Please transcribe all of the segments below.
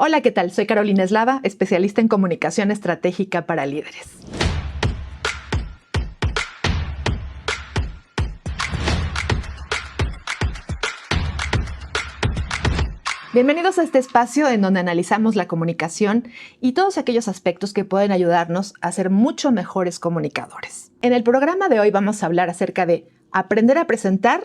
Hola, ¿qué tal? Soy Carolina Eslava, especialista en comunicación estratégica para líderes. Bienvenidos a este espacio en donde analizamos la comunicación y todos aquellos aspectos que pueden ayudarnos a ser mucho mejores comunicadores. En el programa de hoy vamos a hablar acerca de aprender a presentar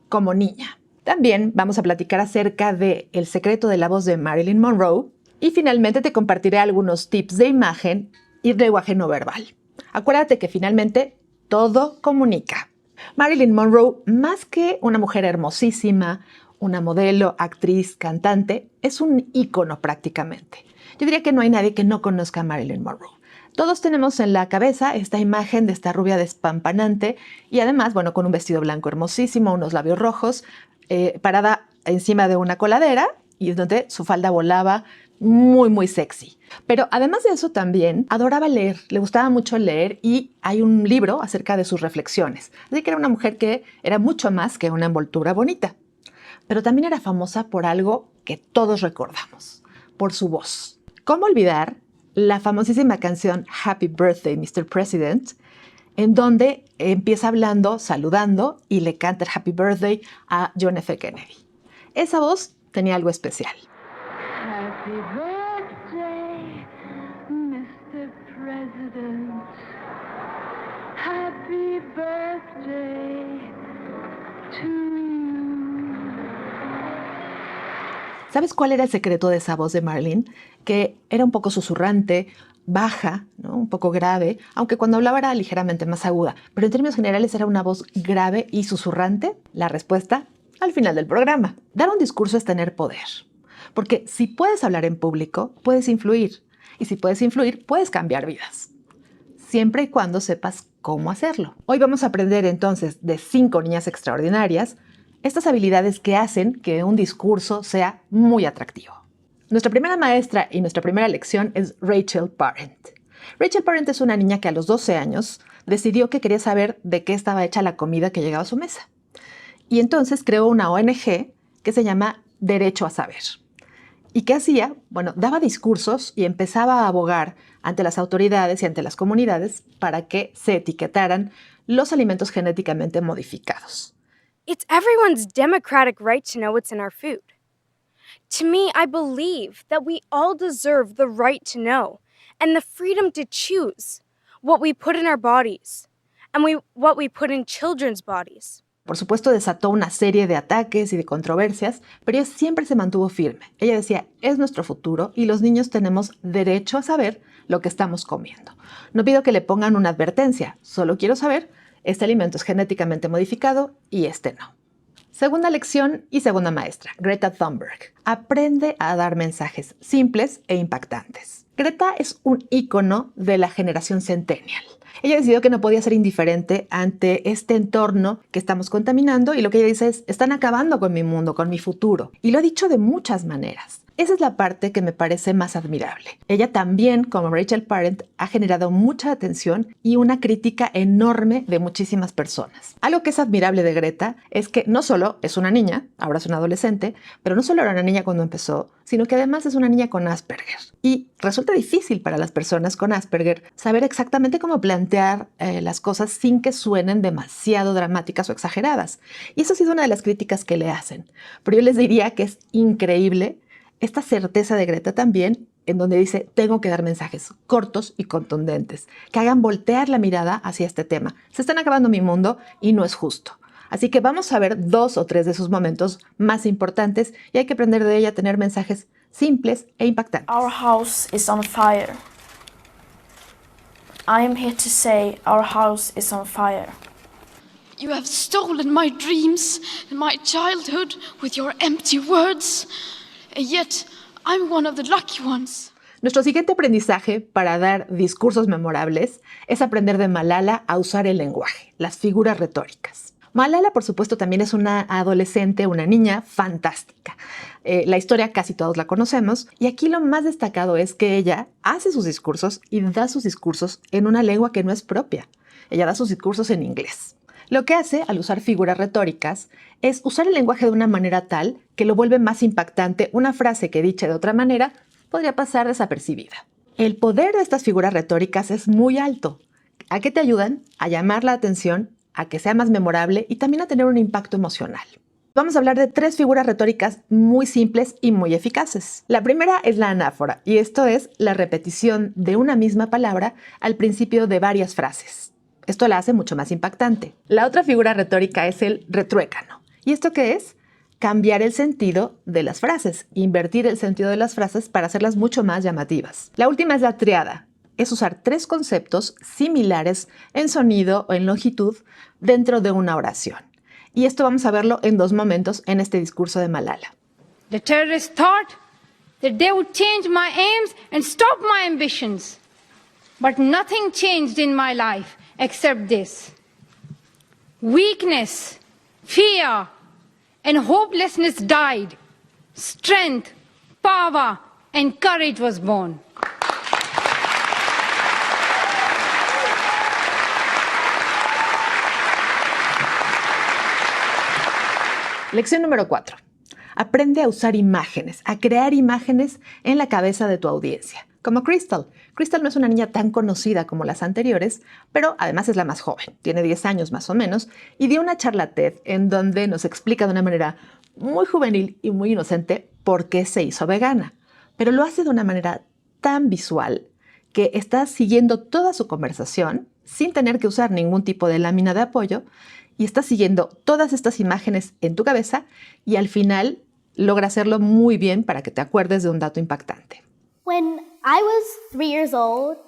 como niña. También vamos a platicar acerca de El secreto de la voz de Marilyn Monroe y finalmente te compartiré algunos tips de imagen y lenguaje no verbal. Acuérdate que finalmente todo comunica. Marilyn Monroe, más que una mujer hermosísima, una modelo, actriz, cantante, es un ícono prácticamente. Yo diría que no hay nadie que no conozca a Marilyn Monroe. Todos tenemos en la cabeza esta imagen de esta rubia despampanante y además, bueno, con un vestido blanco hermosísimo, unos labios rojos, parada encima de una coladera y donde su falda volaba muy sexy. Pero además de eso también adoraba leer, le gustaba mucho leer y hay un libro acerca de sus reflexiones. Así que era una mujer que era mucho más que una envoltura bonita. Pero también era famosa por algo que todos recordamos, por su voz. ¿Cómo olvidar la famosísima canción Happy Birthday, Mr. President, en donde empieza hablando, saludando y le canta el Happy Birthday a John F. Kennedy? Esa voz tenía algo especial. Happy birthday, Mr. President. Happy birthday to you. ¿Sabes cuál era el secreto de esa voz de Marilyn? Que era un poco susurrante, baja, ¿no? Un poco grave, aunque cuando hablaba era ligeramente más aguda. Pero en términos generales era una voz grave y susurrante. La respuesta al final del programa. Dar un discurso es tener poder. Porque si puedes hablar en público, puedes influir. Y si puedes influir, puedes cambiar vidas. Siempre y cuando sepas cómo hacerlo. Hoy vamos a aprender entonces de 5 niñas extraordinarias estas habilidades que hacen que un discurso sea muy atractivo. Nuestra primera maestra y nuestra primera lección es Rachel Parent. Rachel Parent es una niña que a los 12 años decidió que quería saber de qué estaba hecha la comida que llegaba a su mesa. Y entonces creó una ONG que se llama Derecho a Saber. ¿Y qué hacía? Bueno, daba discursos y empezaba a abogar ante las autoridades y ante las comunidades para que se etiquetaran los alimentos genéticamente modificados. It's everyone's democratic right to know what's in our food. To me, I believe that we all deserve the right to know and the freedom to choose what we put in our bodies and what we put in children's bodies. Por supuesto, desató una serie de ataques y de controversias, pero ella siempre se mantuvo firme. Ella decía, es nuestro futuro y los niños tenemos derecho a saber lo que estamos comiendo. No pido que le pongan una advertencia, solo quiero saber, este alimento es genéticamente modificado y este no. Segunda lección y segunda maestra, Greta Thunberg. Aprende a dar mensajes simples e impactantes. Greta es un ícono de la generación centennial. Ella decidió que no podía ser indiferente ante este entorno que estamos contaminando y lo que ella dice es, están acabando con mi mundo, con mi futuro. Y lo ha dicho de muchas maneras. Esa es la parte que me parece más admirable. Ella también, como Rachel Parent, ha generado mucha atención y una crítica enorme de muchísimas personas. Algo que es admirable de Greta es que no solo es una niña, ahora es una adolescente, pero no solo era una niña cuando empezó, sino que además es una niña con Asperger. Y resulta difícil para las personas con Asperger saber exactamente cómo plantear las cosas sin que suenen demasiado dramáticas o exageradas. Y eso ha sido una de las críticas que le hacen. Pero yo les diría que es increíble esta certeza de Greta también, en donde dice, tengo que dar mensajes cortos y contundentes, que hagan voltear la mirada hacia este tema. Se están acabando mi mundo y no es justo. Así que vamos a ver 2 o 3 de sus momentos más importantes y hay que aprender de ella a tener mensajes simples e impactantes. Our house is on fire. I am here to say our house is on fire. You have stolen my dreams and my childhood with your empty words. And yet, I'm one of the lucky ones. Nuestro siguiente aprendizaje para dar discursos memorables es aprender de Malala a usar el lenguaje, las figuras retóricas. Malala, por supuesto, también es una adolescente, una niña fantástica. La historia casi todos la conocemos y aquí lo más destacado es que ella hace sus discursos y da sus discursos en una lengua que no es propia. Ella da sus discursos en inglés. Lo que hace al usar figuras retóricas es usar el lenguaje de una manera tal que lo vuelve más impactante una frase que dicha de otra manera podría pasar desapercibida. El poder de estas figuras retóricas es muy alto. ¿A qué te ayudan? A llamar la atención, a que sea más memorable y también a tener un impacto emocional. Vamos a hablar de 3 figuras retóricas muy simples y muy eficaces. La primera es la anáfora, y esto es la repetición de una misma palabra al principio de varias frases. Esto la hace mucho más impactante. La otra figura retórica es el retruécano. ¿Y esto qué es? Cambiar el sentido de las frases, invertir el sentido de las frases para hacerlas mucho más llamativas. La última es la triada. Es usar 3 conceptos similares en sonido o en longitud dentro de una oración. Y esto vamos a verlo en 2 momentos en este discurso de Malala. The terrorists thought that they would change my aims and stop my ambitions. But nothing changed in my life except this. Weakness, fear, and hopelessness died. Strength, power, and courage was born. Lección número 4. Aprende a usar imágenes, a crear imágenes en la cabeza de tu audiencia. Como Crystal. Crystal no es una niña tan conocida como las anteriores, pero además es la más joven. Tiene 10 años más o menos y dio una charla TED en donde nos explica de una manera muy juvenil y muy inocente por qué se hizo vegana. Pero lo hace de una manera tan visual que estás siguiendo toda su conversación sin tener que usar ningún tipo de lámina de apoyo y estás siguiendo todas estas imágenes en tu cabeza y al final logra hacerlo muy bien para que te acuerdes de un dato impactante. When I was 3 years old,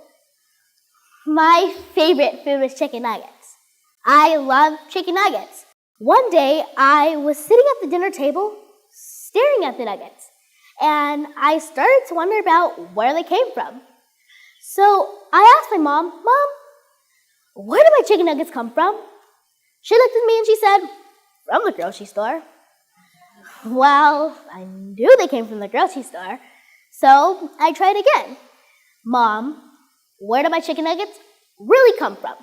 my favorite food was chicken nuggets. I love chicken nuggets. One day, I was sitting at the dinner table staring at the nuggets, and I started to wonder about where they came from. So I asked my mom, "Mom, where do my chicken nuggets come from?" She looked at me and she said, "From the grocery store." Well, I knew they came from the grocery store, so I tried again. "Mom, where do my chicken nuggets really come from?"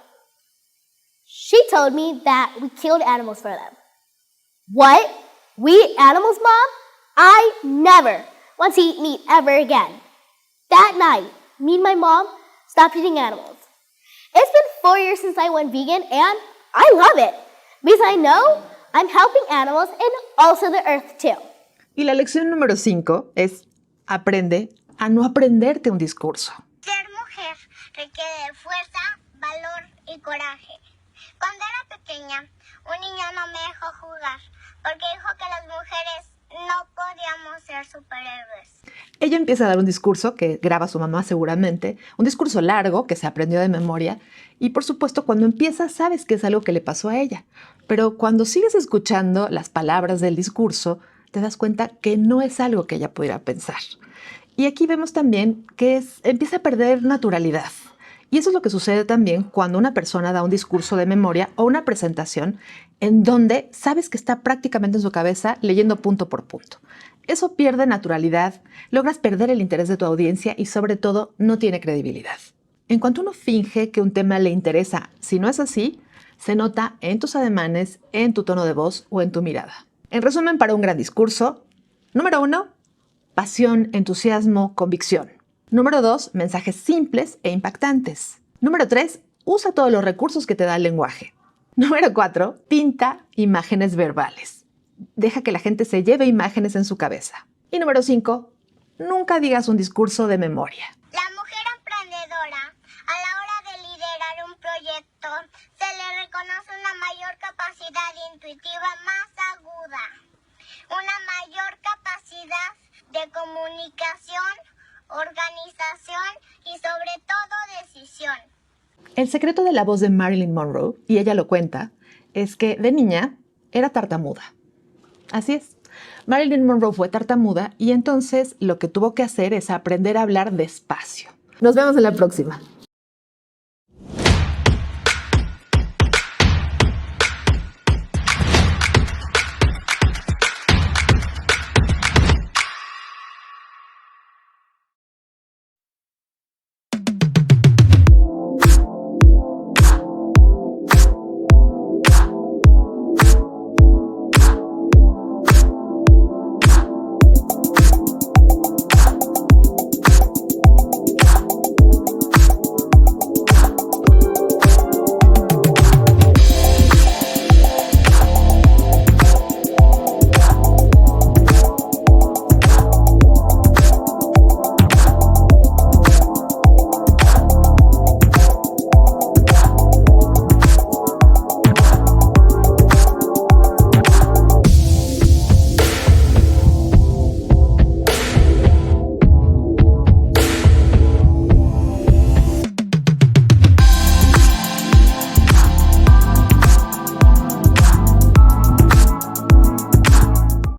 She told me that we killed animals for them. "What? We eat animals, Mom? I never want to eat meat ever again." That night, me and my mom stopped eating animals. It's been 4 years since I went vegan, and I love it because I know I'm helping animals and also the earth too. Y la lección número 5 es aprende a no aprenderte un discurso. Ser mujer requiere de fuerza, valor y coraje. Cuando era pequeña, un niño no me dejó jugar porque dijo que las mujeres no podíamos ser superhéroes. Ella empieza a dar un discurso que graba su mamá seguramente, un discurso largo que se aprendió de memoria y por supuesto cuando empieza sabes que es algo que le pasó a ella, pero cuando sigues escuchando las palabras del discurso te das cuenta que no es algo que ella pudiera pensar. Y aquí vemos también que empieza a perder naturalidad. Y eso es lo que sucede también cuando una persona da un discurso de memoria o una presentación en donde sabes que está prácticamente en su cabeza leyendo punto por punto. Eso pierde naturalidad, logras perder el interés de tu audiencia y sobre todo no tiene credibilidad. En cuanto uno finge que un tema le interesa, si no es así, se nota en tus ademanes, en tu tono de voz o en tu mirada. En resumen, para un gran discurso, número 1, pasión, entusiasmo, convicción. Número 2, mensajes simples e impactantes. Número 3, usa todos los recursos que te da el lenguaje. Número 4, pinta imágenes verbales. Deja que la gente se lleve imágenes en su cabeza. Y número 5, nunca digas un discurso de memoria. La mujer emprendedora, a la hora de liderar un proyecto, se le reconoce una mayor capacidad intuitiva más aguda, una mayor capacidad de comunicación, organización y sobre todo decisión. El secreto de la voz de Marilyn Monroe, y ella lo cuenta, es que de niña era tartamuda. Así es. Marilyn Monroe fue tartamuda y entonces lo que tuvo que hacer es aprender a hablar despacio. Nos vemos en la próxima.